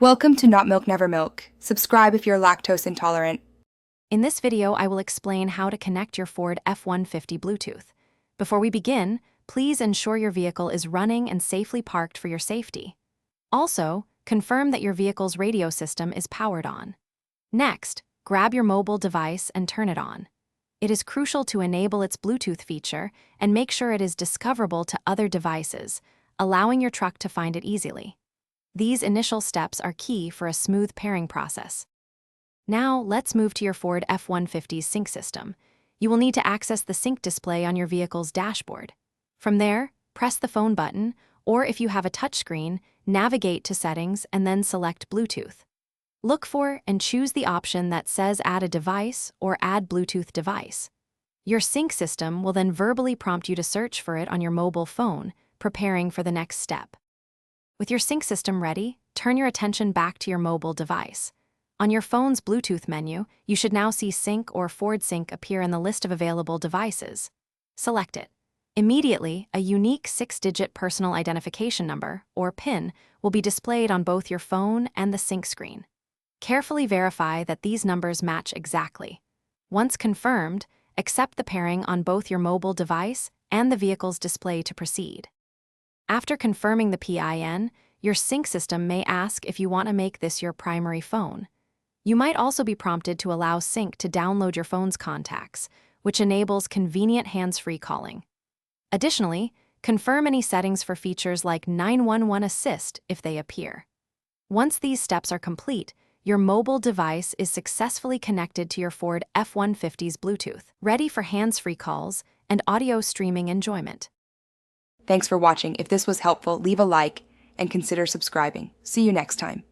Welcome to Not Milk Never Milk. Subscribe if you're lactose intolerant. In this video, I will explain how to connect your Ford F-150 Bluetooth. Before we begin, please ensure your vehicle is running and safely parked for your safety. Also, confirm that your vehicle's radio system is powered on. Next, grab your mobile device and turn it on. It is crucial to enable its Bluetooth feature and make sure it is discoverable to other devices, allowing your truck to find it easily. These initial steps are key for a smooth pairing process. Now, let's move to your Ford F-150's sync system. You will need to access the sync display on your vehicle's dashboard. From there, press the phone button, or if you have a touchscreen, navigate to Settings and then select Bluetooth. Look for and choose the option that says Add a device or Add Bluetooth device. Your sync system will then verbally prompt you to search for it on your mobile phone, preparing for the next step. With your sync system ready, turn your attention back to your mobile device. On your phone's Bluetooth menu, you should now see Sync or Ford Sync appear in the list of available devices. Select it. Immediately, a unique 6-digit personal identification number, or PIN, will be displayed on both your phone and the sync screen. Carefully verify that these numbers match exactly. Once confirmed, accept the pairing on both your mobile device and the vehicle's display to proceed. After confirming the PIN, your sync system may ask if you want to make this your primary phone. You might also be prompted to allow Sync to download your phone's contacts, which enables convenient hands-free calling. Additionally, confirm any settings for features like 911 Assist if they appear. Once these steps are complete, your mobile device is successfully connected to your Ford F-150's Bluetooth, ready for hands-free calls and audio streaming enjoyment. Thanks for watching. If this was helpful, leave a like and consider subscribing. See you next time.